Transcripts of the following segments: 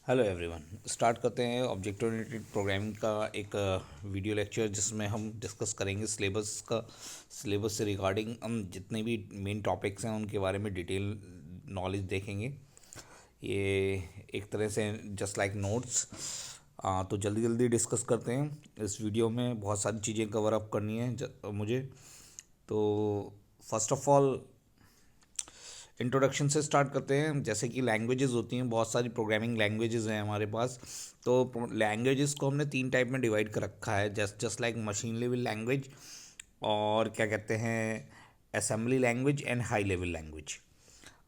Hello everyone. Start करते हैं object oriented programming का एक वीडियो लेक्चर जिसमें हम डिस्कस करेंगे सिलेबस से रिगार्डिंग हम जितने भी मेन टॉपिक्स हैं उनके बारे में डिटेल नॉलेज देखेंगे। ये एक तरह से जस्ट लाइक नोट्स। तो जल्दी जल्दी डिस्कस करते हैं। इस वीडियो में बहुत सारी चीज़ें कवर अप करनी है मुझे। तो फर्स्ट ऑफ ऑल इंट्रोडक्शन से स्टार्ट करते हैं। जैसे कि लैंग्वेजेस होती हैं, बहुत सारी प्रोग्रामिंग लैंग्वेजेस हैं हमारे पास। तो लैंग्वेजेस को हमने 3 टाइप में डिवाइड कर रखा है, just like machine level language और क्या कहते हैं assembly language and high level language.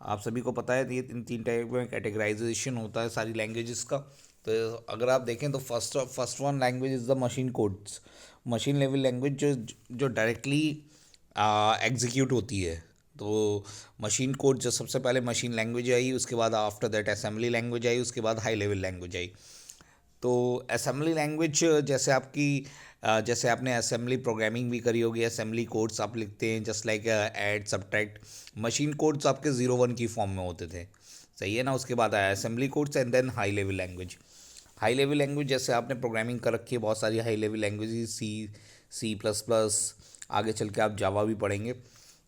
आप सभी को पता है ये इन 3 टाइप में कैटेगराइजेशन होता है सारी लैंग्वेजेस का। तो अगर आप देखें तो first one language is the machine codes. Machine level language जो जो डायरेक्टली एग्जीक्यूट होती है। तो मशीन कोड जो सबसे पहले मशीन लैंग्वेज आई, उसके बाद after that assembly language I, उसके बाद हाई लेवल लैंग्वेज आई। तो असेंबली लैंग्वेज जैसे आपने असेंबली प्रोग्रामिंग भी करी होगी, असेंबली कोड्स आप लिखते हैं just like add subtract. Machine codes आपके 0 1 की फॉर्म में होते थे, सही है ना। उसके बाद आया assembly codes and then high level language. High level language जैसे आपने प्रोग्रामिंग कर रखी है, बहुत सारी हाई लेवल लैंग्वेज, C++, आगे चल के आप जावा भी पढ़ेंगे।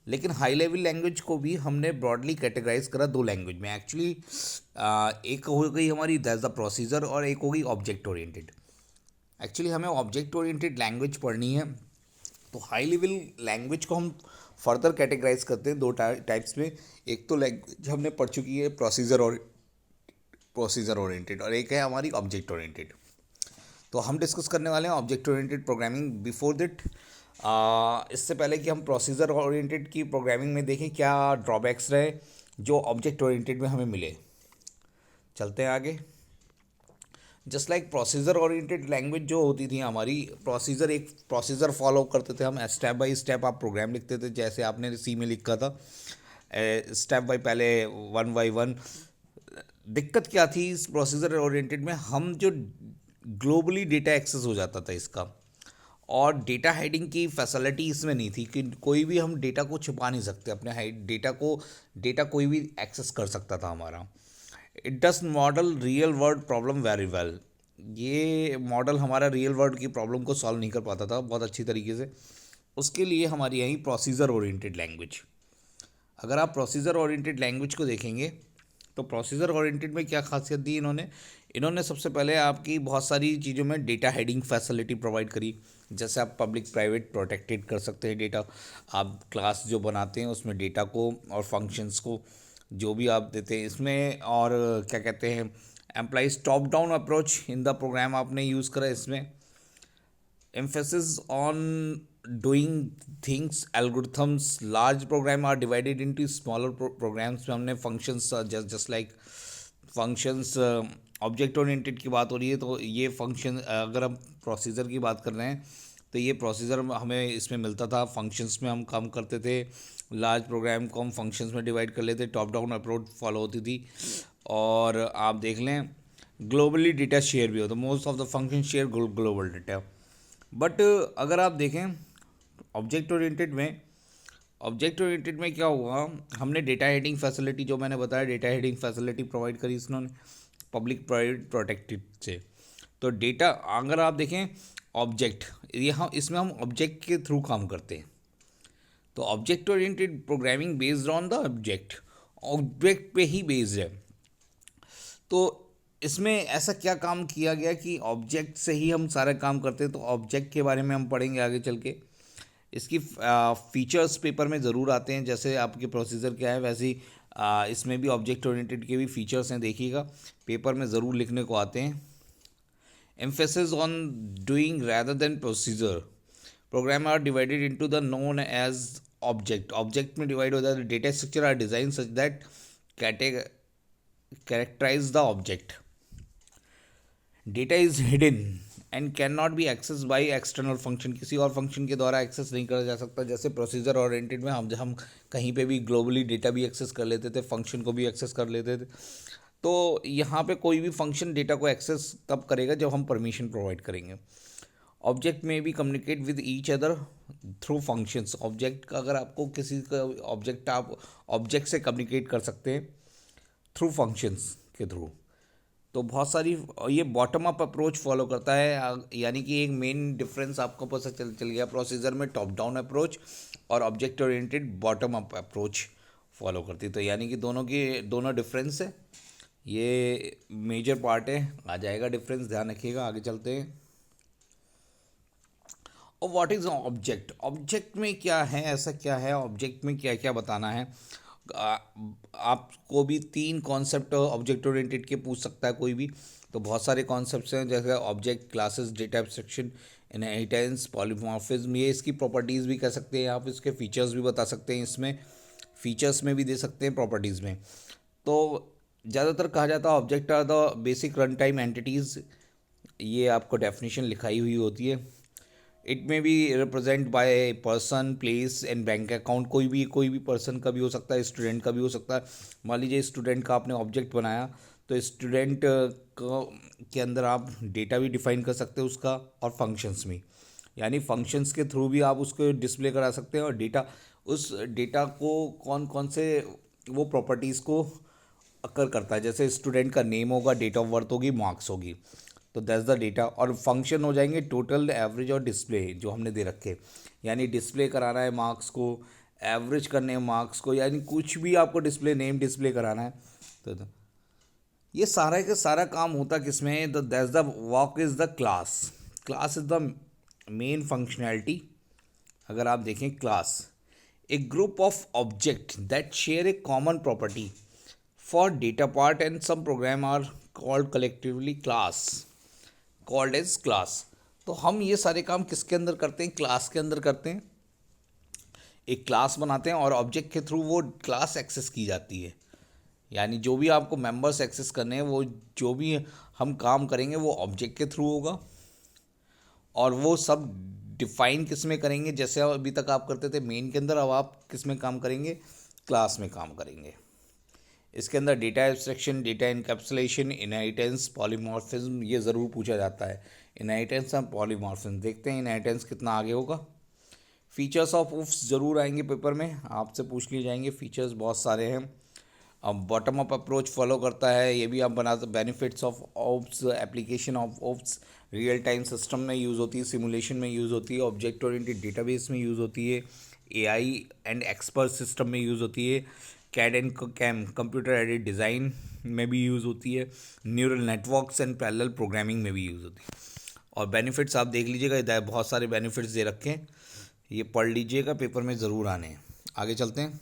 लेकिन हाई लेवल लैंग्वेज को भी हमने ब्रॉडली कैटेगराइज करा 2 लैंग्वेज में एक्चुअली। एक हो गई हमारी दैट्स द प्रोसीजर और एक हो गई ऑब्जेक्ट ओरिएंटेड। एक्चुअली हमें ऑब्जेक्ट ओरिएंटेड लैंग्वेज पढ़नी है, तो हाई लेवल लैंग्वेज को हम फर्दर कैटेगराइज करते हैं 2 टाइप्स में। एक तो लैंग्वेज हमने पढ़ चुकी है प्रोसीजर ओरिएंटेड, और एक है हमारी ऑब्जेक्ट ओरिएंटेड। तो हम डिस्कस करने वाले हैं object oriented programming. Before that, इससे पहले कि हम प्रोसीजर ओरिएंटेड की प्रोग्रामिंग में देखें क्या ड्रॉबैक्स रहे जो ऑब्जेक्ट ओरिएंटेड में हमें मिले, चलते हैं आगे। Just like procedure oriented language जो होती थी हमारी, एक प्रोसीजर फॉलो करते थे हम, स्टेप बाय स्टेप आप प्रोग्राम लिखते थे जैसे आपने सी में लिखा था, स्टेप बाय पहले 1 by 1। दिक्कत क्या थी इस प्रोसीजर ओरिएंटेड में, हम जो ग्लोबली डेटा एक्सेस हो जाता था इसका, और डेटा हाइडिंग की फैसिलिटी इसमें नहीं थी कि कोई भी हम डेटा को छुपा नहीं सकते अपने डेटा कोई भी एक्सेस कर सकता था हमारा। It does model real world problem very well. ये मॉडल हमारा रियल वर्ल्ड की प्रॉब्लम को सॉल्व नहीं कर पाता था बहुत अच्छी तरीके से। उसके लिए हमारी यही प्रोसीजर ओरिएंटेड लैंग्वेज। अगर आप प्रोसीजर ओरिएंटेड लैंग्वेज को देखेंगे तो प्रोसीजर ओरिएंटेड में क्या खासियत दी इन्होंने। इन्होंने सबसे पहले आपकी बहुत सारी चीज़ों में डेटा हेडिंग फैसिलिटी प्रोवाइड करी। जैसे आप पब्लिक प्राइवेट प्रोटेक्टेड कर सकते हैं डेटा। आप क्लास जो बनाते हैं उसमें डेटा को और फंक्शंस को जो भी आप देते हैं इसमें, और क्या कहते हैं employs top down approach in the program आपने यूज़ करा इसमें। emphasis on doing things algorithms, large program are divided into smaller programs में हमने functions just like functions object oriented की बात हो रही है तो ये फंक्शन, अगर हम प्रोसीजर की बात कर रहे हैं तो ये प्रोसीजर हमें इसमें मिलता था, फंक्शंस में हम काम करते थे। लार्ज प्रोग्राम को हम फंक्शंस में डिवाइड कर लेते, टॉप डाउन अप्रोच फॉलो होती थी। और आप देख लें ग्लोबली डेटा शेयर भी होता, most of the function share global data. But अगर आप देखें ऑब्जेक्ट ओरिएंटेड में क्या हुआ, हमने डेटा हेडिंग फैसिलिटी जो मैंने बताया, डेटा हेडिंग फैसिलिटी प्रोवाइड करी इन्होंने पब्लिक प्राइवेट प्रोटेक्टेड से। तो डेटा अगर आप देखें ऑब्जेक्ट, ये हम इसमें हम ऑब्जेक्ट के थ्रू काम करते हैं। तो object oriented programming based on the object पे ही बेस्ड है। तो इसमें ऐसा क्या काम किया गया कि ऑब्जेक्ट से ही हम सारा काम करते हैं। तो ऑब्जेक्ट के बारे में हम पढ़ेंगे आगे चल के। इसकी फीचर्स पेपर में ज़रूर आते हैं, जैसे आपके प्रोसीजर क्या है वैसे ही इसमें भी ऑब्जेक्ट ओरिएंटेड के भी फीचर्स हैं, देखिएगा पेपर में ज़रूर लिखने को आते हैं। Emphasis on doing rather than procedure, program are divided into the known as object में डिवाइड हो जाता है। Data structure are design such that characterize the object. Data is hidden and can not be access by external function, किसी और function के द्वारा access नहीं करा जा सकता। जैसे प्रोसीजर ओरिएंटेड में हम कहीं पे भी ग्लोबली डेटा भी एक्सेस कर लेते थे, फंक्शन को भी एक्सेस कर लेते थे। तो यहाँ पे कोई भी फंक्शन डेटा को एक्सेस तब करेगा जब हम परमिशन प्रोवाइड करेंगे। ऑब्जेक्ट में भी communicate with each other through functions. Object का अगर आपको किसी का ऑब्जेक्ट, आप ऑब्जेक्ट से कम्युनिकेट कर सकते हैं थ्रू फंक्शंस के थ्रू। तो बहुत सारी ये बॉटम अप अप्रोच फॉलो करता है, यानी कि एक मेन डिफरेंस आपको पता चल गया प्रोसीजर में, टॉप डाउन अप्रोच और object oriented bottom up approach follow करती है। तो यानी कि दोनों डिफरेंस है, ये मेजर पार्ट है, आ जाएगा डिफरेंस, ध्यान रखिएगा। आगे चलते हैं। और व्हाट इज़ ऑब्जेक्ट, ऑब्जेक्ट में क्या है, ऐसा क्या है ऑब्जेक्ट में, क्या क्या बताना है। आ, आपको भी 3 कॉन्सेप्ट ऑब्जेक्ट ओरिएंटेड के पूछ सकता है कोई भी। तो बहुत सारे कॉन्सेप्ट्स हैं, जैसे object, classes, data abstraction, inheritance, polymorphism, ये इसकी प्रॉपर्टीज़ भी कह सकते हैं आप, इसके फीचर्स भी बता सकते हैं, इसमें फीचर्स में भी दे सकते हैं, प्रॉपर्टीज़ में। तो ज़्यादातर कहा जाता है object are the basic run time entities, ये आपको डेफिनेशन लिखाई हुई होती है। It may be represent by person, place and bank account, कोई भी पर्सन का भी हो सकता है, स्टूडेंट का भी हो सकता है। मान लीजिए स्टूडेंट का आपने ऑब्जेक्ट बनाया, तो स्टूडेंट के अंदर आप डेटा भी डिफाइन कर सकते हैं उसका, और फंक्शंस में, यानी फंक्शंस के थ्रू भी आप उसको डिस्प्ले करा सकते हैं। और डेटा, उस डेटा को कौन कौन से वो प्रॉपर्टीज़ को अकर करता है, जैसे स्टूडेंट का नेम होगा, डेट ऑफ बर्थ होगी, मार्क्स होगी, तो दैट्स द डेटा। और फंक्शन हो जाएंगे टोटल, एवरेज और डिस्प्ले जो हमने दे रखे, यानी डिस्प्ले कराना है मार्क्स को, एवरेज करने हैं मार्क्स को, यानी कुछ भी आपको डिस्प्ले, नेम डिस्प्ले कराना है। तो ये सारा का सारा काम होता किस में, the that's the work is the class. Class is the main functionality. अगर आप देखें class, a group of object that share a common property for data part and some program are called collectively class, called as class. तो हम ये सारे काम किसके अंदर करते हैं, क्लास के अंदर करते हैं। एक क्लास बनाते हैं और ऑब्जेक्ट के थ्रू वो क्लास एक्सेस की जाती है, यानी जो भी आपको मेंबर्स एक्सेस करने हैं, वो जो भी हम काम करेंगे वो ऑब्जेक्ट के थ्रू होगा। और वो सब डिफाइन किस में करेंगे, जैसे अभी तक आप करते थे मेन के अंदर, अब आप किस में काम करेंगे, क्लास में काम करेंगे। इसके अंदर data abstraction, data encapsulation, inheritance, polymorphism, ये ज़रूर पूछा जाता है। इनहेरिटेंस और पॉलीमॉर्फिज्म, देखते हैं इनहेरिटेंस कितना आगे होगा। फीचर्स ऑफ उफ्स ज़रूर आएंगे पेपर में, आपसे पूछ लिए जाएंगे, फीचर्स बहुत सारे हैं। अब बॉटम अप अप्रोच फॉलो करता है, ये भी आप बना, benefits of OOPS, application of OOPS real time system में यूज़ होती है, सिमुलेशन में यूज़ होती है, ऑब्जेक्ट ओरिएंटेड डेटाबेस में यूज़ होती है, एआई एंड एक्सपर्ट सिस्टम में यूज़ होती है, CAD and CAM computer aided design में भी यूज़ होती है, neural networks and parallel programming में भी यूज़ होती है। और बेनिफिट्स आप देख लीजिएगा, इधर बहुत सारे बेनिफिट्स दे रखे हैं, ये पढ़ लीजिएगा, पेपर में ज़रूर आने हैं। आगे चलते हैं।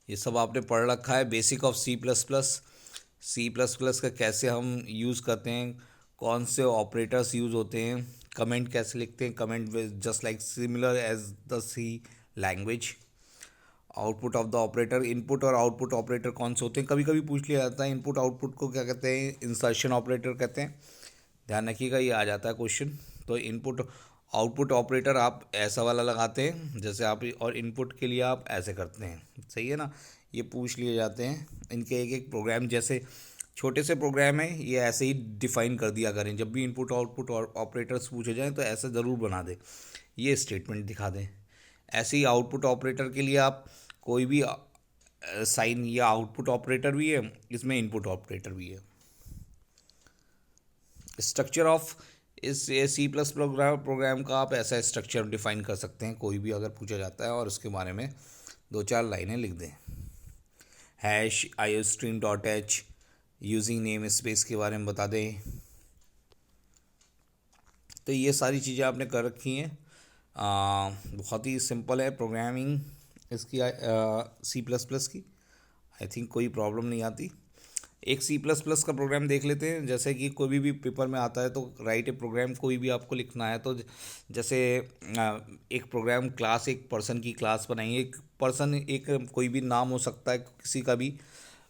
ये सब आपने पढ़ रखा है, basic of C plus plus का कैसे हम यूज़ करते हैं, कौन से ऑपरेटर्स यूज़ होते हैं, कमेंट कैसे लिखते हैं, comment just like similar as the C language. Output of the operator, input और आउटपुट ऑपरेटर कौन से होते हैं, कभी कभी पूछ लिया जाता है। इनपुट आउटपुट को क्या कहते हैं, इंसर्शन ऑपरेटर कहते हैं, ध्यान रखिएगा, ये आ जाता है क्वेश्चन। तो इनपुट आउटपुट ऑपरेटर आप ऐसा वाला लगाते हैं जैसे आप, और इनपुट के लिए आप ऐसे करते हैं, सही है ना, ये पूछ लिए जाते हैं। इनके एक एक प्रोग्राम, जैसे छोटे से प्रोग्राम है, ये ऐसे ही डिफाइन कर दिया करें, जब भी इनपुट आउटपुट और ऑपरेटर्स पूछे जाएँ तो ऐसे ज़रूर बना दें, ये स्टेटमेंट दिखा दें। ऐसे ही आउटपुट ऑपरेटर के लिए आप कोई भी साइन, या आउटपुट ऑपरेटर भी है इसमें, इनपुट ऑपरेटर भी है। स्ट्रक्चर ऑफ इस सी प्लस प्रोग्राम का आप ऐसा स्ट्रक्चर डिफाइन कर सकते हैं, कोई भी अगर पूछा जाता है, और उसके बारे में 2-4 लाइनें लिख दें। Hash iostream dot H using name space के बारे में बता दें। तो ये सारी चीज़ें आपने कर रखी हैं। बहुत ही सिंपल है प्रोग्रामिंग इसकी, सी++ की। आई थिंक कोई प्रॉब्लम नहीं आती। एक सी++ का प्रोग्राम देख लेते हैं, जैसे कि कोई भी पेपर में आता है तो राइट ए प्रोग्राम, कोई भी आपको लिखना है तो जैसे एक प्रोग्राम क्लास, एक पर्सन की क्लास बनाइए। एक पर्सन, एक कोई भी नाम हो सकता है किसी का भी,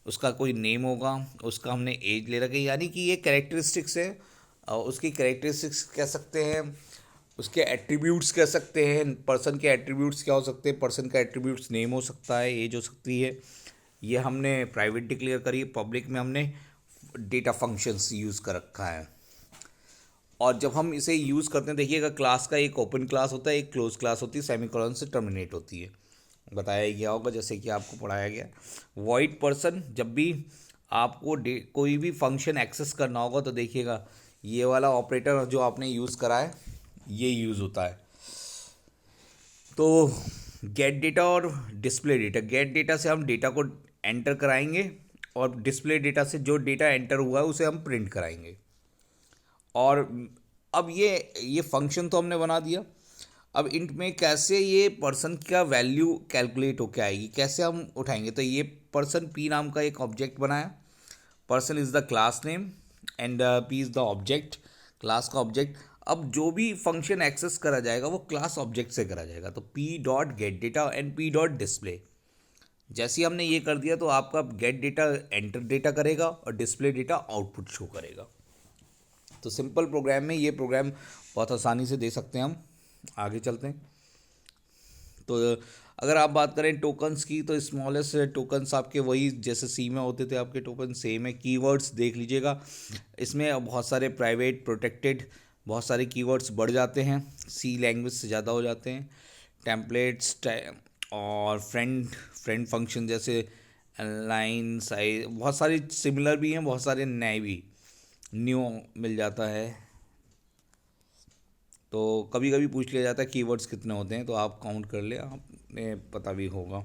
उसका कोई नेम होगा, उसका हमने एज ले रखी है, यानी कि ये कैरेक्टरिस्टिक्स है, उसकी कैरेक्टरिस्टिक्स कह सकते हैं, उसके एट्रीब्यूट्स कह सकते हैं। पर्सन के एट्रीब्यूट्स क्या हो सकते हैं, पर्सन का एट्रीब्यूट्स नेम हो सकता है, एज हो सकती है। ये हमने प्राइवेट डिक्लेयर करी, पब्लिक में हमने डेटा फंक्शंस यूज़ कर रखा है। और जब हम इसे यूज़ करते हैं, देखिएगा क्लास का एक ओपन क्लास होता है, एक क्लोज क्लास होती है, सेमीकोलन से टर्मिनेट होती है, बताया गया होगा जैसे कि आपको पढ़ाया गया। वॉइड पर्सन, जब भी आपको कोई भी फंक्शन एक्सेस करना होगा तो देखिएगा ये वाला ऑपरेटर जो आपने यूज़ करा है ये यूज़ होता है। तो गेट डेटा और डिस्प्ले डेटा, गेट डेटा से हम डेटा को एंटर कराएंगे और डिस्प्ले डेटा से जो डेटा एंटर हुआ है उसे हम प्रिंट कराएंगे। और अब ये फंक्शन तो हमने बना दिया, अब इंट में कैसे ये पर्सन का वैल्यू कैलकुलेट होके आएगी, कैसे हम उठाएंगे। तो ये पर्सन पी नाम का एक ऑब्जेक्ट बनाया, person is the class name and P is the object, class का ऑब्जेक्ट। अब जो भी फंक्शन एक्सेस करा जाएगा वो क्लास ऑब्जेक्ट से करा जाएगा। तो P dot gate data and P dot display, जैसे ही हमने ये कर दिया तो आपका गेट डेटा एंटर डेटा करेगा और डिस्प्ले डेटा आउटपुट शो करेगा। तो सिंपल प्रोग्राम में ये प्रोग्राम बहुत आसानी से दे सकते हैं हम। आगे चलते हैं। तो अगर आप बात करें टोकन्स की तो स्मॉलेस्ट टोकन्स आपके वही जैसे सी में होते थे आपके टोकन सेम है। कीवर्ड्स देख लीजिएगा, इसमें बहुत सारे प्राइवेट प्रोटेक्टेड बहुत सारे कीवर्ड्स बढ़ जाते हैं, सी लैंग्वेज से ज़्यादा हो जाते हैं। टेम्पलेट्स और फ्रेंड फंक्शन जैसे लाइन साइज बहुत सारी सिमिलर भी हैं, बहुत सारे नए भी न्यू मिल जाता है। तो कभी कभी पूछ लिया जाता है कीवर्ड्स कितने होते हैं, तो आप काउंट कर ले, आपने पता भी होगा।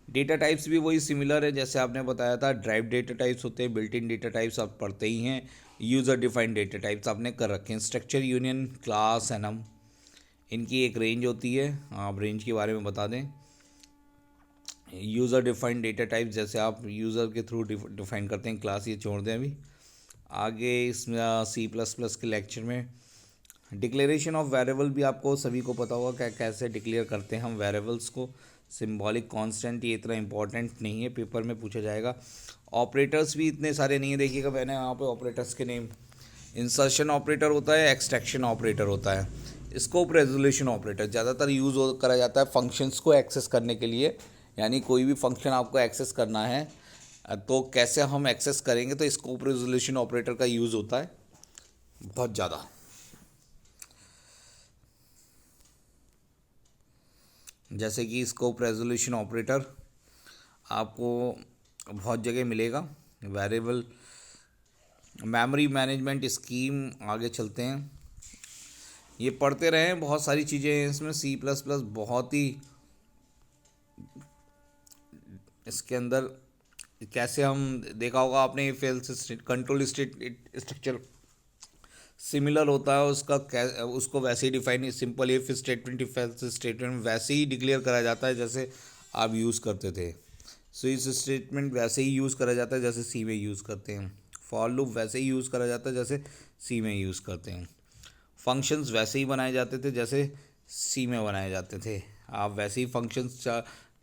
डेटा टाइप्स भी वही सिमिलर है जैसे आपने बताया था, ड्राइव डेटा टाइप्स होते हैं, बिल्ट इन डेटा टाइप्स आप पढ़ते ही हैं, यूज़र डिफाइंड डेटा टाइप्स आपने कर रखे हैं। स्ट्रक्चर यूनियन क्लास एनम, इनकी एक रेंज होती है, आप रेंज के बारे में बता दें। यूज़र डिफाइंड डेटा टाइप्स जैसे आप यूज़र के थ्रू डिफाइन करते हैं क्लास, ये छोड़ दें अभी। आगे इसमें C++ के लेक्चर में डिक्लेरेशन ऑफ वेरिएबल भी आपको सभी को पता होगा क्या कैसे डिक्लेयर करते हैं हम वेरिएबल्स को। सिंबॉलिक कांस्टेंट ये इतना इंपॉर्टेंट नहीं है, पेपर में पूछा जाएगा। ऑपरेटर्स भी इतने सारे नहीं है, देखिएगा मैंने यहाँ पे ऑपरेटर्स के नेम, इंसर्शन ऑपरेटर होता है, एक्सट्रैक्शन ऑपरेटर होता है, स्कोप रेजोल्यूशन ऑपरेटर ज़्यादातर यूज़ करा जाता है फंक्शंस को एक्सेस करने के लिए। यानी कोई भी फंक्शन आपको एक्सेस करना है तो कैसे हम एक्सेस करेंगे, तो स्कोप रेजोल्यूशन ऑपरेटर का यूज़ होता है बहुत ज़्यादा। जैसे कि स्कोप रेजोल्यूशन ऑपरेटर आपको बहुत जगह मिलेगा। वेरिएबल मेमोरी मैनेजमेंट स्कीम, आगे चलते हैं, ये पढ़ते रहें, बहुत सारी चीज़ें हैं इसमें। C++ बहुत ही इसके अंदर कैसे हम देखा होगा आपने, फेल कंट्रोल स्ट्रक्चर सिमिलर होता है उसका, उसको वैसे ही define, simple if statement if else statement वैसे ही डिक्लेयर करा जाता है जैसे आप यूज़ करते थे। स्विच स्टेटमेंट वैसे ही यूज़ करा जाता है जैसे सी में यूज़ करते हैं। फॉर लूप वैसे ही यूज़ करा जाता है जैसे सी में यूज़ करते हैं। फंक्शंस वैसे ही बनाए जाते थे जैसे सी में बनाए जाते थे। आप वैसे ही फंक्शंस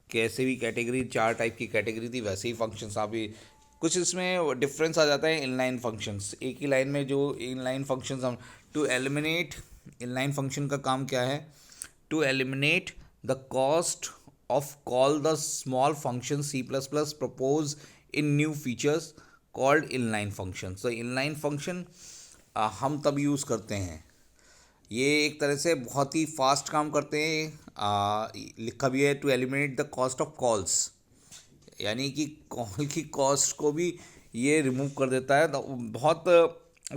कैसे भी कैटेगरी, 4 टाइप की कैटेगरी थी, वैसे ही फंक्शंस आप भी कुछ इसमें डिफरेंस आ जाता है। इनलाइन फंक्शंस, एक ही लाइन में जो इनलाइन फंक्शंस हम टू एलिमिनेट, इनलाइन फंक्शन का काम क्या है, to eliminate the cost of call the small function C++ propose in new features called inline function. तो इनलाइन फंक्शन हम तब यूज़ करते हैं, ये एक तरह से बहुत ही फास्ट काम करते हैं। लिखा भी है to eliminate the cost of calls, यानी कि कॉल की कॉस्ट को भी ये रिमूव कर देता है, तो बहुत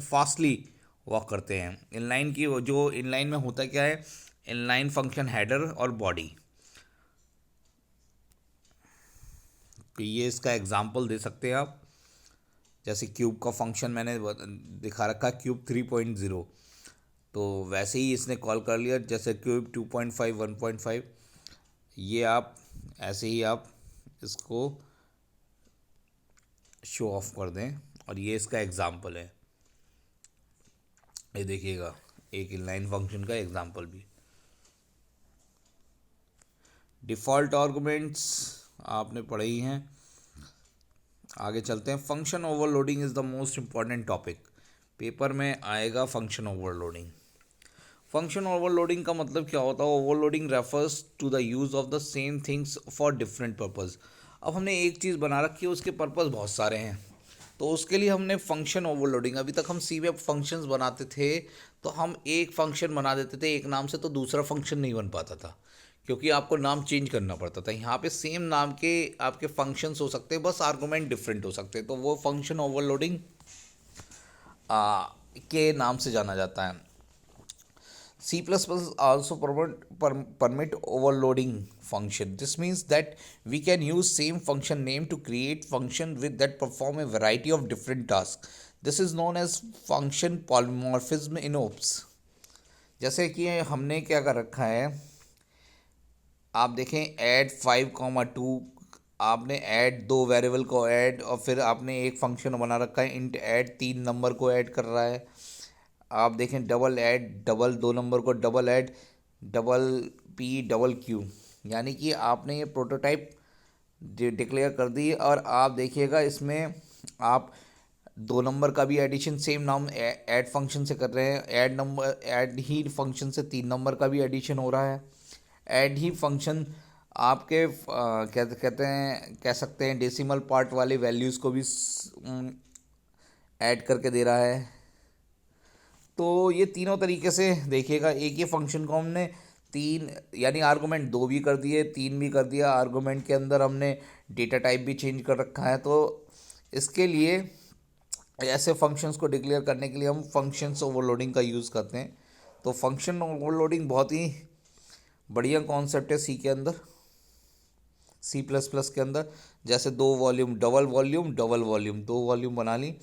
फास्टली वर्क करते हैं। इनलाइन की जो इनलाइन में होता क्या है, इनलाइन फंक्शन हेडर और बॉडी, तो ये इसका एग्जांपल दे सकते हैं आप। जैसे क्यूब का फंक्शन मैंने दिखा रखा क्यूब 3.0, तो वैसे ही इसने कॉल कर लिया जैसे क्यूब 2.5 1.5, ये आप ऐसे ही आप इसको शो ऑफ कर दें, और ये इसका एग्जांपल है। ये देखिएगा एक इनलाइन फंक्शन का एग्जांपल भी। डिफ़ॉल्ट आर्गुमेंट्स आपने पढ़े ही हैं। आगे चलते हैं। Function overloading is the most important topic, paper में आएगा फंक्शन ओवरलोडिंग। फंक्शन ओवरलोडिंग का मतलब क्या होता है, overloading refers to the use of the same things for different purpose. अब हमने एक चीज़ बना रखी है, उसके पर्पज़ बहुत सारे हैं, तो उसके लिए हमने फंक्शन ओवरलोडिंग, अभी तक हम सी में फंक्शंस बनाते थे तो हम एक फंक्शन बना देते थे एक नाम से, तो दूसरा फंक्शन नहीं बन पाता था, क्योंकि आपको नाम चेंज करना पड़ता था। यहाँ पे सेम नाम के आपके फंक्शंस हो सकते हैं, बस आर्गुमेंट डिफरेंट हो सकते हैं, तो वो फंक्शन ओवरलोडिंग के नाम से जाना जाता है। C++ also permit overloading function. This means that we can use same function name to create function with that perform a variety of different tasks. This is known as function polymorphism in OPS. जैसे कि हमने क्या कर रखा है, आप देखें add 5,2, आपने ऐड दो वेरिएबल को ऐड, और फिर आपने एक फंक्शन बना रखा है इंट ऐड, 3 नंबर को ऐड कर रहा है। आप देखें डबल ऐड, डबल 2 नंबर को double add, double P double Q, यानी कि आपने ये प्रोटोटाइप डिक्लेयर कर दी। और आप देखिएगा इसमें आप 2 नंबर का भी एडिशन सेम नाम ऐड फंक्शन से कर रहे हैं, ऐड ही फंक्शन से 3 नंबर का भी एडिशन हो रहा है। ऐड ही फंक्शन आपके कहते हैं, कह सकते हैं डेसिमल पार्ट वाले वैल्यूज़ को भी ऐड करके दे रहा है। तो ये तीनों तरीके से देखिएगा, एक ही फंक्शन को हमने तीन, यानी आर्गूमेंट 2 भी कर दिए, 3 भी कर दिया, आर्गूमेंट के अंदर हमने डेटा टाइप भी चेंज कर रखा है। तो इसके लिए ऐसे फंक्शंस को डिक्लेयर करने के लिए हम फंक्शंस ओवरलोडिंग का यूज़ करते हैं। तो फंक्शन ओवरलोडिंग बहुत ही बढ़िया कॉन्सेप्ट है सी के अंदर, C++ के अंदर। जैसे 2 volume double volume double volume, 2 volume बना ली,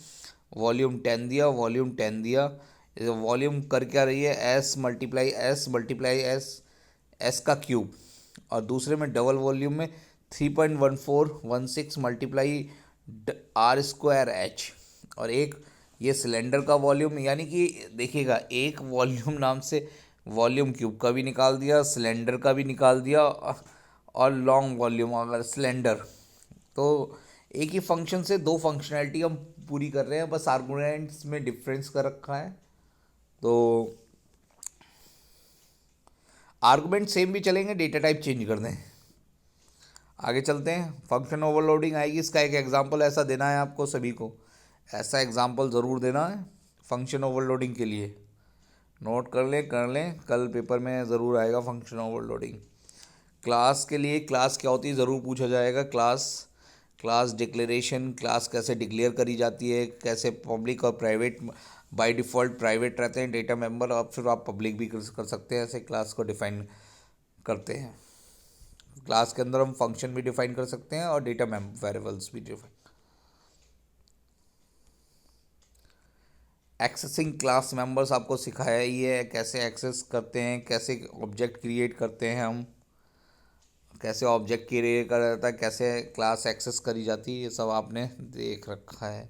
वॉल्यूम 10 दिया, वॉल्यूम 10 दिया। वॉल्यूम कर क्या रही है, एस का क्यूब, और दूसरे में डबल वॉल्यूम में 3.1416 मल्टीप्लाई R²H, और एक ये सिलेंडर का वॉल्यूम, यानी कि देखिएगा एक वॉल्यूम नाम से वॉल्यूम क्यूब का भी निकाल दिया, सिलेंडर का भी निकाल दिया, और लॉन्ग वॉल्यूम अगर सिलेंडर। तो एक ही फंक्शन से 2 फंक्शनैलिटी हम पूरी कर रहे हैं, बस आर्गुमेंट्स में डिफरेंस कर रखा है। तो आर्गुमेंट सेम भी चलेंगे, डेटा टाइप चेंज कर दें। आगे चलते हैं, फंक्शन ओवरलोडिंग आएगी, इसका एक एग्जांपल ऐसा देना है आपको सभी को, ऐसा एग्जांपल ज़रूर देना है फंक्शन ओवरलोडिंग के लिए। नोट कर लें, कल पेपर में ज़रूर आएगा फंक्शन ओवरलोडिंग। क्लास के लिए क्लास क्या होती है ज़रूर पूछा जाएगा। क्लास डिक्लेरेशन, क्लास कैसे डिक्लेयर करी जाती है, कैसे पब्लिक और प्राइवेट, बाय डिफ़ॉल्ट प्राइवेट रहते हैं डेटा मेंबर, और फिर आप पब्लिक भी कर सकते हैं, ऐसे क्लास को डिफाइन करते हैं। क्लास के अंदर हम फंक्शन भी डिफाइन कर सकते हैं और डेटा वेरिएबल्स भी डिफाइन। एक्सेसिंग क्लास मेंबर्स आपको सिखाया ही है, कैसे एक्सेस करते हैं, कैसे ऑब्जेक्ट क्रिएट करते हैं हम, कैसे ऑब्जेक्ट क्रिएट करा जाता है, कैसे क्लास एक्सेस करी जाती है, ये सब आपने देख रखा है।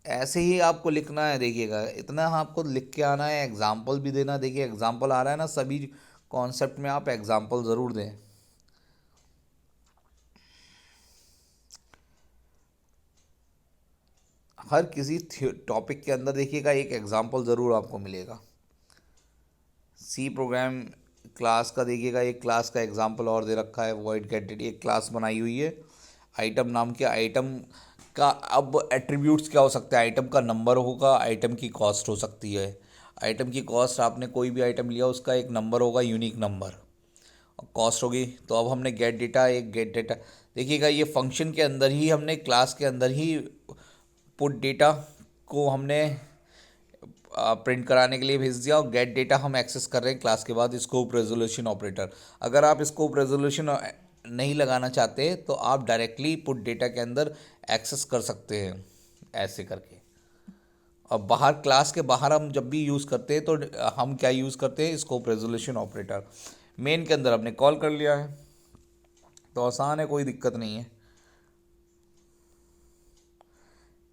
ऐसे ही आपको लिखना है, देखिएगा इतना आपको लिख के आना है, एग्जाम्पल भी देना। देखिए एग्जाम्पल आ रहा है ना, सभी कॉन्सेप्ट में आप एग्जाम्पल ज़रूर दें। हर किसी टॉपिक के अंदर देखिएगा एक एग्जाम्पल ज़रूर आपको मिलेगा। सी प्रोग्राम क्लास का देखिएगा, एक क्लास का एग्जाम्पल और दे रखा है, वॉइड गेट, एक क्लास बनाई हुई है आइटम नाम के। आइटम का अब एट्रीब्यूट्स क्या हो सकता है, आइटम का नंबर होगा, आइटम की कॉस्ट हो सकती है। आइटम की कॉस्ट, आपने कोई भी आइटम लिया उसका एक नंबर होगा, यूनिक नंबर, कॉस्ट होगी। तो अब हमने गेट डेटा देखिएगा, ये फंक्शन के अंदर ही हमने क्लास के अंदर ही पुट डेटा को हमने प्रिंट कराने के लिए भेज दिया, और गेट डेटा हम एक्सेस कर रहे हैं क्लास के बाद स्कोप रेजोल्यूशन ऑपरेटर। अगर आप स्कोप रेजोल्यूशन नहीं लगाना चाहते तो आप डायरेक्टली पुट डेटा के अंदर एक्सेस कर सकते हैं ऐसे करके। और बाहर क्लास के बाहर हम जब भी यूज़ करते हैं तो हम क्या यूज़ करते हैं, स्कोप रेजोल्यूशन ऑपरेटर। मेन के अंदर हमने कॉल कर लिया है, तो आसान है, कोई दिक्कत नहीं है।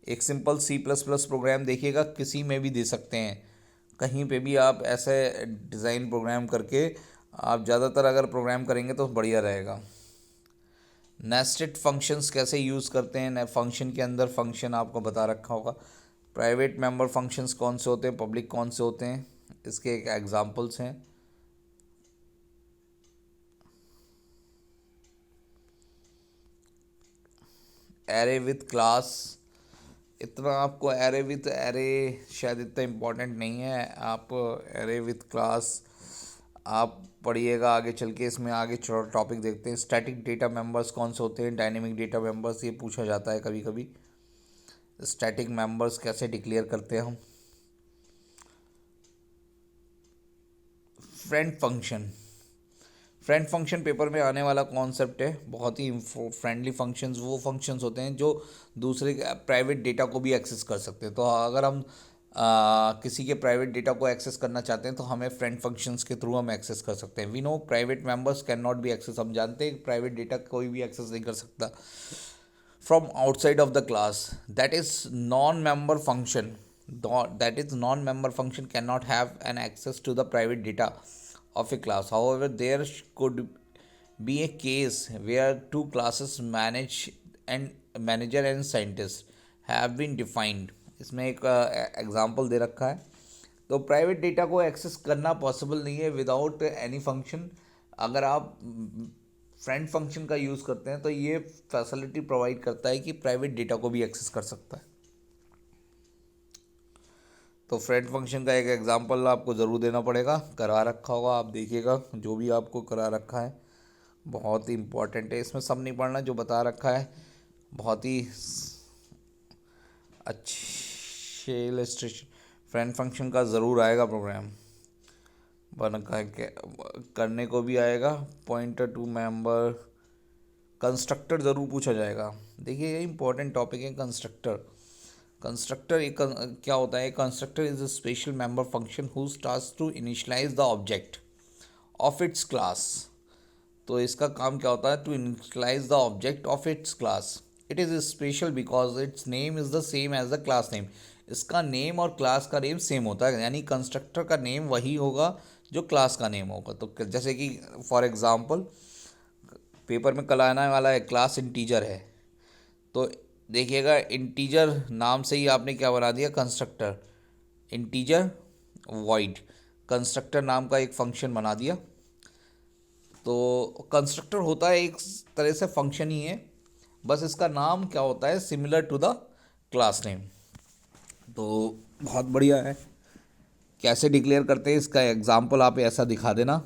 एक सिंपल C++ प्रोग्राम देखिएगा, किसी में भी दे सकते हैं, कहीं पे भी आप ऐसे डिज़ाइन प्रोग्राम करके आप ज़्यादातर अगर प्रोग्राम करेंगे तो बढ़िया रहेगा। नेस्टेड फंक्शंस कैसे यूज़ करते हैं, फंक्शन के अंदर फंक्शन आपको बता रखा होगा। प्राइवेट मेंबर फंक्शंस कौन से होते हैं, पब्लिक कौन से होते हैं, इसके एक एग्जांपल्स हैं। एरे विथ क्लास, इतना आपको एरे शायद इतना इम्पोर्टेंट नहीं है। आप एरे विथ क्लास आप पढ़िएगा आगे चल के। इसमें आगे टॉपिक देखते हैं। स्टैटिक डेटा मेंबर्स कौन से होते हैं, डायनेमिक डेटा मेंबर्स, ये पूछा जाता है कभी कभी। स्टैटिक मेंबर्स कैसे डिक्लेयर करते हैं हम। फ्रेंड फंक्शन पेपर में आने वाला कॉन्सेप्ट है। बहुत ही फ्रेंडली फंक्शंस वो फंक्शंस होते हैं जो दूसरे प्राइवेट डेटा को भी एक्सेस कर सकते हैं। तो अगर हम किसी के प्राइवेट डेटा को एक्सेस करना चाहते हैं तो हमें फ्रेंड फंक्शंस के थ्रू हम एक्सेस कर सकते हैं। We know private members can not be access, हम जानते हैं प्राइवेट डेटा कोई भी एक्सेस नहीं कर सकता from outside of the class. That is non member function, non-member function cannot have an access to the private data of a class. However, there could be a case where two classes manager and scientist have been defined. इसमें एक example दे रखा है। तो private data को access करना possible नहीं है without any function. अगर आप फ्रेंड फंक्शन का यूज़ करते हैं तो ये फैसिलिटी प्रोवाइड करता है कि प्राइवेट डेटा को भी एक्सेस कर सकता है। तो फ्रेंड फंक्शन का एक एग्जांपल आपको ज़रूर देना पड़ेगा, करा रखा होगा, आप देखिएगा जो भी आपको करा रखा है बहुत ही इम्पोर्टेंट है। इसमें सब नहीं पढ़ना, जो बता रखा है बहुत ही अच्छे इलस्ट्रेशन। फ्रेंड फंक्शन का ज़रूर आएगा प्रोग्राम बन करने को भी आएगा। पॉइंटर टू मेंबर, कंस्ट्रक्टर ज़रूर पूछा जाएगा। देखिए ये इंपॉर्टेंट टॉपिक है कंस्ट्रक्टर एक क्या होता है। Constructor is a special member function whose task to initialise the object of its class. तो इसका काम क्या होता है, to initialise the object of its class. It is special because its name is the same as the class name. इसका name और class का name same होता है, यानी कंस्ट्रक्टर का नेम वही होगा जो क्लास का नेम होगा। तो जैसे कि फॉर एग्जांपल पेपर में कल आने वाला है क्लास इंटीजर है, तो देखिएगा इंटीजर नाम से ही आपने क्या बना दिया, कंस्ट्रक्टर। इंटीजर वॉइड कंस्ट्रक्टर नाम का एक फंक्शन बना दिया। तो कंस्ट्रक्टर होता है एक तरह से फंक्शन ही है, बस इसका नाम क्या होता है, similar to the class name. तो बहुत बढ़िया है। कैसे डिक्लेयर करते हैं इसका एग्जाम्पल आप ऐसा दिखा देना।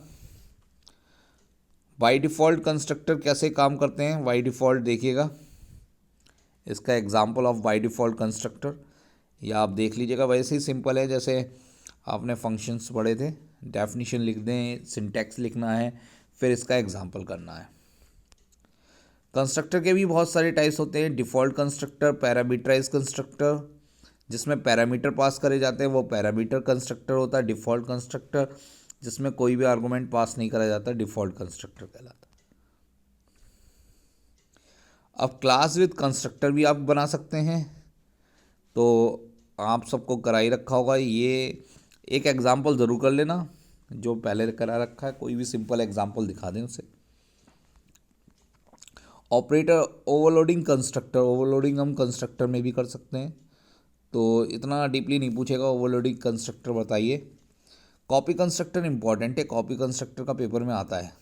बाय डिफ़ॉल्ट कंस्ट्रक्टर कैसे काम करते हैं, बाय डिफ़ॉल्ट देखिएगा इसका example of by default constructor, या आप देख लीजिएगा। वैसे ही सिंपल है जैसे आपने फंक्शंस पढ़े थे। डेफिनेशन लिख दें, सिंटैक्स लिखना है, फिर इसका एग्जाम्पल करना है। कंस्ट्रक्टर के भी बहुत सारे टाइप्स होते हैं। डिफ़ॉल्ट कंस्ट्रक्टर, पैरामीटराइज कंस्ट्रक्टर जिसमें पैरामीटर पास करे जाते हैं वो पैरामीटर कंस्ट्रक्टर होता है। डिफ़ॉल्ट कंस्ट्रक्टर जिसमें कोई भी आर्गूमेंट पास नहीं करा जाता, डिफ़ॉल्ट कंस्ट्रक्टर कहलाता है। अब क्लास विद कंस्ट्रक्टर भी आप बना सकते हैं, तो आप सबको करा ही रखा होगा। ये एक एग्जांपल ज़रूर कर लेना जो पहले करा रखा है, कोई भी सिंपल एग्जांपल दिखा दें उसे। ऑपरेटर ओवरलोडिंग कंस्ट्रक्टर, ओवरलोडिंग हम कंस्ट्रक्टर में भी कर सकते हैं, तो इतना डीपली नहीं पूछेगा। ओवरलोडिंग कंस्ट्रक्टर बताइए। कॉपी कंस्ट्रक्टर इंपॉर्टेंट है, कॉपी कंस्ट्रक्टर का पेपर में आता है,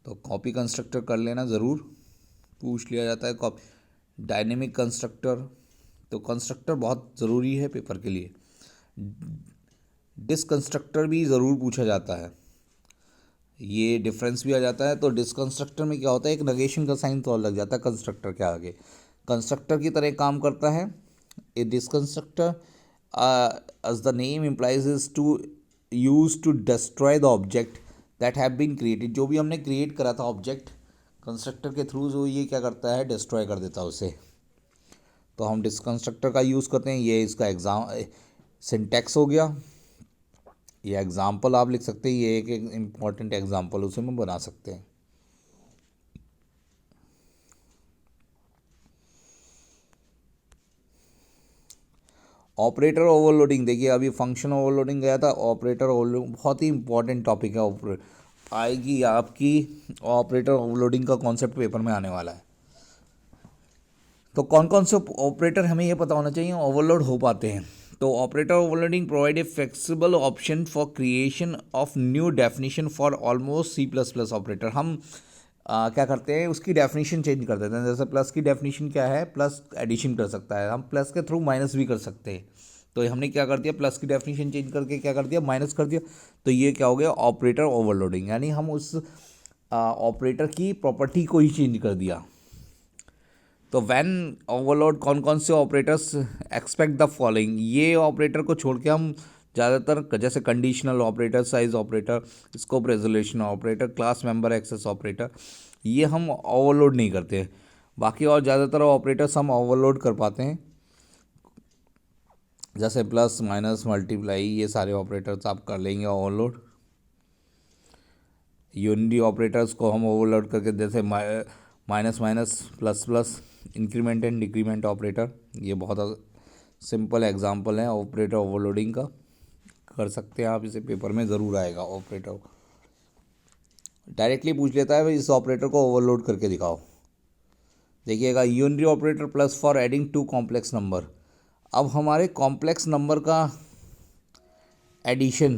तो कॉपी कंस्ट्रक्टर कर लेना ज़रूर, पूछ लिया जाता है। कॉपी डायनेमिक कंस्ट्रक्टर, तो कंस्ट्रक्टर बहुत ज़रूरी है पेपर के लिए। डिसकंस्ट्रक्टर भी ज़रूर पूछा जाता है, ये डिफरेंस भी आ जाता है। तो डिसकंस्ट्रक्टर में क्या होता है, एक नेगेशन का साइन तो और लग जाता है कंस्ट्रक्टर के आगे, कंस्ट्रक्टर की तरह काम करता है। ए डिसकंस्ट्रक्टर as the name implies is to use to destroy the object that have been created। जो भी हमने क्रिएट करा था ऑब्जेक्ट कंस्ट्रक्टर के थ्रू, जो ये क्या करता है, डिस्ट्रॉय कर देता है उसे। तो हम डिसकंस्ट्रक्टर का यूज़ करते हैं। ये इसका सिंटैक्स हो गया। ये एग्जाम्पल आप लिख सकते हैं, ये एक इम्पॉर्टेंट एग्जाम्पल उसे में बना सकते हैं। ऑपरेटर ओवरलोडिंग, देखिए अभी फंक्शन ओवरलोडिंग गया था, ऑपरेटर ओवरलोडिंग बहुत ही इंपॉर्टेंट टॉपिक है। आएगी आपकी ऑपरेटर ओवरलोडिंग का कॉन्सेप्ट पेपर में आने वाला है। तो कौन कौन से ऑपरेटर हमें ये पता होना चाहिए ओवरलोड हो पाते हैं। तो operator overloading provide a flexible option for creation of new definition for almost C++ operator. हम क्या करते हैं, उसकी डेफिनेशन चेंज कर देते हैं। जैसे प्लस की डेफिनेशन क्या है, प्लस एडिशन कर सकता है, हम प्लस के थ्रू माइनस भी कर सकते हैं। तो हमने क्या कर दिया, प्लस की डेफिनेशन चेंज करके क्या कर दिया, माइनस कर दिया। तो ये क्या हो गया, ऑपरेटर ओवरलोडिंग, यानी हम उस ऑपरेटर की प्रॉपर्टी को ही चेंज कर दिया। तो व्हेन ओवरलोड, कौन कौन से ऑपरेटर्स, एक्सपेक्ट द फॉलोइंग, ये ऑपरेटर को छोड़ के हम ज़्यादातर जैसे conditional operator, size operator, scope resolution operator, class member access operator, ये हम ओवरलोड नहीं करते। बाकी और ज़्यादातर ऑपरेटर्स हम ओवरलोड कर पाते हैं, जैसे प्लस, माइनस, मल्टीप्लाई, ये सारे ऑपरेटर्स आप कर लेंगे ओवरलोड। यूनिटी ऑपरेटर्स को हम ओवरलोड करके, जैसे minus minus, plus plus, increment and decrement operator, ये बहुत सिंपल एग्जांपल है ऑपरेटर ओवरलोडिंग का, कर सकते हैं आप, इसे पेपर में ज़रूर आएगा। ऑपरेटर डायरेक्टली पूछ लेता है भाई इस ऑपरेटर को ओवरलोड करके दिखाओ। देखिएगा, unity operator plus for adding to complex number. अब हमारे कॉम्प्लेक्स नंबर का एडिशन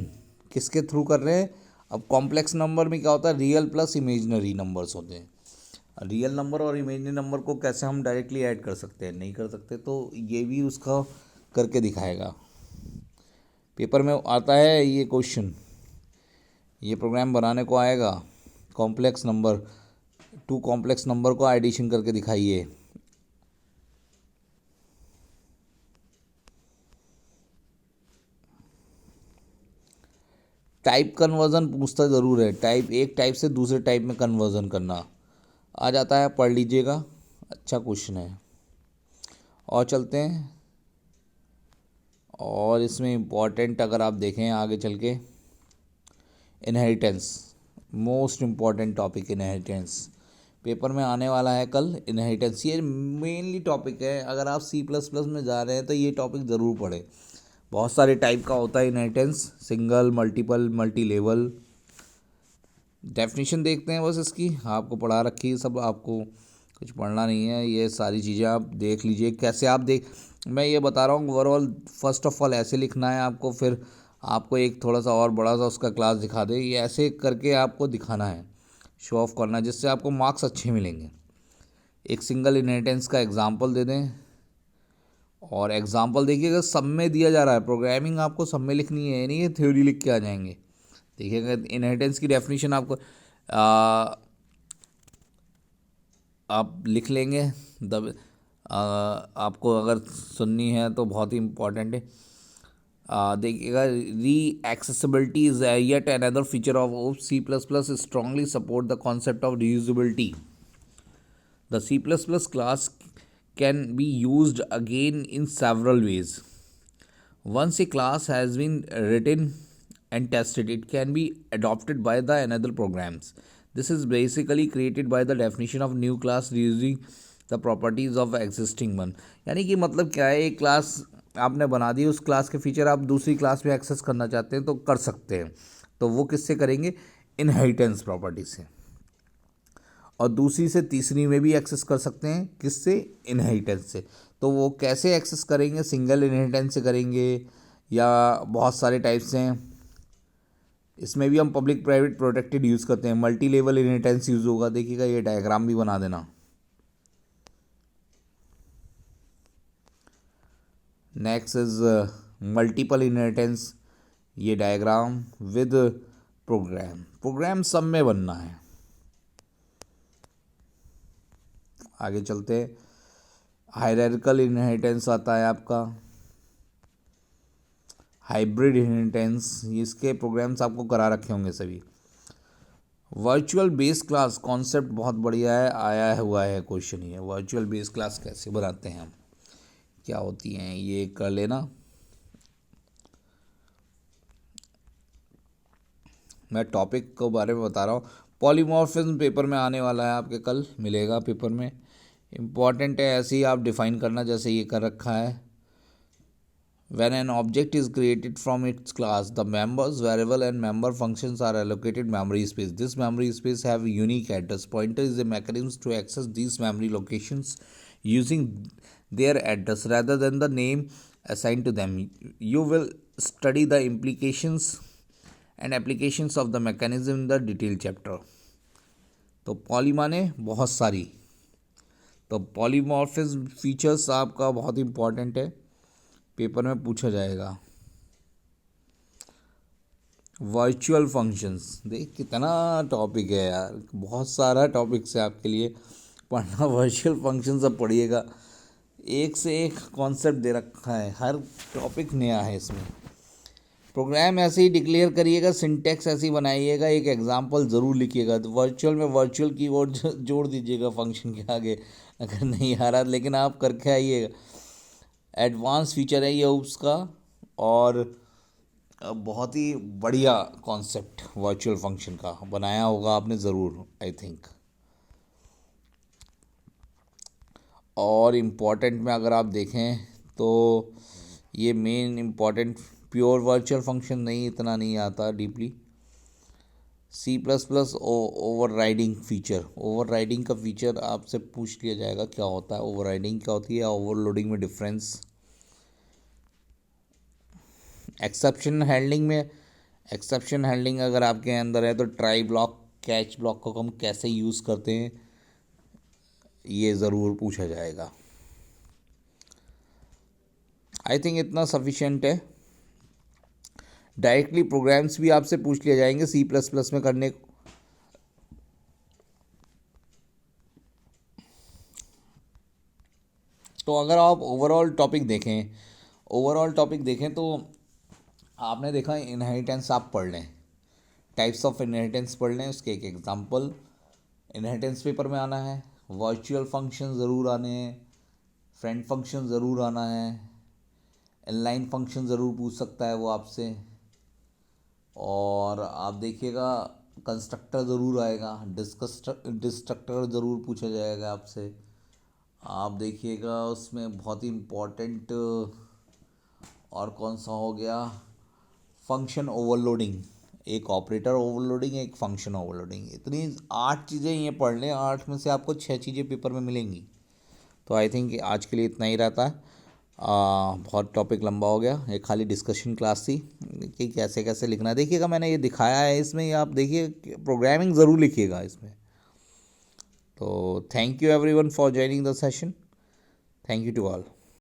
किसके थ्रू कर रहे हैं। अब कॉम्प्लेक्स नंबर में क्या होता है, रियल प्लस इमेजिनरी नंबर्स होते हैं। रियल नंबर और इमेजिनरी नंबर को कैसे हम डायरेक्टली ऐड कर सकते हैं, नहीं कर सकते, तो ये भी उसका करके दिखाएगा। पेपर में आता है ये क्वेश्चन, ये प्रोग्राम बनाने को आएगा, complex number, two complex number को एडिशन करके दिखाइए। टाइप कन्वर्जन पूछता ज़रूर है, टाइप, एक टाइप से दूसरे टाइप में कन्वर्जन करना आ जाता है, पढ़ लीजिएगा, अच्छा क्वेश्चन है। और चलते हैं, और इसमें इम्पॉर्टेंट अगर आप देखें आगे चल के, inheritance, most important topic inheritance, paper में आने वाला है कल इनहेरिटेंस। ये मेनली टॉपिक है, अगर आप C++ में जा रहे हैं तो ये टॉपिक ज़रूर पढ़ें। बहुत सारे टाइप का होता है inheritance, single, multiple, multi level. Definition देखते हैं बस इसकी, आपको पढ़ा रखी है सब, आपको कुछ पढ़ना नहीं है, ये सारी चीज़ें आप देख लीजिए। कैसे आप मैं ये बता रहा हूँ ओवरऑल, फर्स्ट ऑफ ऑल ऐसे लिखना है आपको, फिर आपको एक थोड़ा सा और बड़ा सा उसका क्लास दिखा दे, ये ऐसे करके आपको दिखाना है, शो ऑफ करना है, जिससे आपको मार्क्स अच्छे मिलेंगे। एक सिंगल इनहेरिटेंस का एग्जांपल दे दें, और एग्जांपल देखिएगा सब में दिया जा रहा है, प्रोग्रामिंग आपको सब में लिखनी है, नहीं है थ्योरी लिख के आ जाएंगे। देखिएगा इनहेरिटेंस की डेफिनेशन आपको आप लिख लेंगे, आपको अगर सुननी है तो बहुत ही इम्पॉर्टेंट है। देखिएगा, री accessibility is yet another feature of C++, strongly support the concept of reusability. The C++ class can be used again in several ways. Once a class has been written and tested, it can be adopted by the another programs. This is basically created by the definition of new class using the properties of existing one. यानी कि मतलब क्या है, एक class आपने बना दी, उस class के फीचर आप दूसरी क्लास में एक्सेस करना चाहते हैं तो कर सकते हैं। तो वो किससे करेंगे, इनहेरिटेंस प्रॉपर्टी से, और दूसरी से तीसरी में भी एक्सेस कर सकते हैं, किससे, इनहेरिटेंस से। तो वो कैसे एक्सेस करेंगे, सिंगल इनहेरिटेंस से करेंगे या बहुत सारे टाइप्स हैं। इसमें भी हम पब्लिक प्राइवेट प्रोटेक्टेड यूज़ करते हैं, मल्टी लेवल इनहेरिटेंस यूज़ होगा। देखिएगा, ये डायग्राम भी बना देना। नेक्स्ट इज मल्टीपल इनहेरिटेंस, ये डायग्राम विद प्रोग्राम सब में बनना है। आगे चलते हैं, हायरार्किकल इनहेरिटेंस आता है आपका, हाइब्रिड इनहेरिटेंस, इसके प्रोग्राम्स आपको करा रखे होंगे सभी। वर्चुअल बेस क्लास कॉन्सेप्ट बहुत बढ़िया है, आया हुआ है क्वेश्चन, ये वर्चुअल बेस क्लास कैसे बनाते हैं हम, क्या होती हैं, ये कर लेना। मैं टॉपिक के बारे में बता रहा हूँ। पॉलीमॉर्फिज्म पेपर में आने वाला है आपके, कल मिलेगा पेपर में, इम्पॉर्टेंट है, ऐसे ही आप डिफाइन करना जैसे ये कर रखा है। When an object is created from its class, the members, variable and member functions are allocated memory space. This memory space have unique address. Pointer is a mechanism to access these memory locations using their address rather than the name assigned to them. You will study the implications and applications of the mechanism in the detailed chapter. तो poly माने बहुत सारी, तो polymorphism features आपका बहुत important है। Paper में पूछा जाएगा। वर्चुअल फंक्शंस, देख कितना टॉपिक है यार, बहुत सारा टॉपिक्स है आपके लिए पढ़ना। वर्चुअल फंक्शन सब पढ़िएगा, एक से एक कॉन्सेप्ट दे रखा है, हर टॉपिक नया है इसमें। प्रोग्राम ऐसे ही डिक्लेयर करिएगा, सिंटेक्स ऐसे ही बनाइएगा, एक एग्जांपल ज़रूर लिखिएगा। तो वर्चुअल में वर्चुअल कीवर्ड जोड़ दीजिएगा फंक्शन के आगे अगर नहीं आ रहा, लेकिन आप करके आइएगा। एडवांस फीचर है ये उसका, और बहुत ही बढ़िया कॉन्सेप्ट वर्चुअल फंक्शन का बनाया होगा आपने ज़रूर, आई थिंक। और इम्पॉर्टेंट में अगर आप देखें तो ये main important, pure virtual function नहीं, इतना नहीं आता deeply. C++ over riding feature, over riding का फीचर आपसे पूछ लिया जाएगा क्या होता है, ओवर राइडिंग क्या होती है, ओवरलोडिंग में डिफरेंस। एक्सेप्शन हैंडलिंग में, एक्सेप्शन हैंडलिंग अगर आपके अंदर है तो ट्राई ब्लॉक, कैच ब्लॉक को हम कैसे यूज़ करते हैं ये ज़रूर पूछा जाएगा। आई थिंक इतना सफिशिएंट है। डायरेक्टली प्रोग्राम्स भी आपसे पूछ लिए जाएंगे C++ में करने को। तो अगर आप ओवरऑल टॉपिक देखें, ओवरऑल टॉपिक देखें तो आपने देखा इनहेरिटेंस आप पढ़ लें, टाइप्स ऑफ इनहेरिटेंस पढ़ लें, उसके एक एग्जांपल इनहेरिटेंस पेपर में आना है। वर्चुअल फंक्शन ज़रूर आने हैं, फ्रेंड फंक्शन ज़रूर आना है, इनलाइन फंक्शन ज़रूर पूछ सकता है वो आपसे, और आप देखिएगा कंस्ट्रक्टर ज़रूर आएगा, डिस्ट्रक्टर ज़रूर पूछा जाएगा आपसे। आप देखिएगा उसमें बहुत ही इम्पोर्टेंट और कौन सा हो गया, फंक्शन ओवरलोडिंग, एक ऑपरेटर ओवरलोडिंग, एक फंक्शन ओवरलोडिंग। इतनी 8 चीज़ें ये पढ़ लें, 8 में से आपको 6 चीज़ें पेपर में मिलेंगी। तो आई थिंक आज के लिए इतना ही रहता है। बहुत टॉपिक लंबा हो गया, एक खाली डिस्कशन क्लास थी कि कैसे कैसे लिखना है। देखिएगा मैंने ये दिखाया है इसमें, आप देखिए प्रोग्रामिंग ज़रूर लिखिएगा इसमें। तो thank you everyone for joining the session, thank you to all.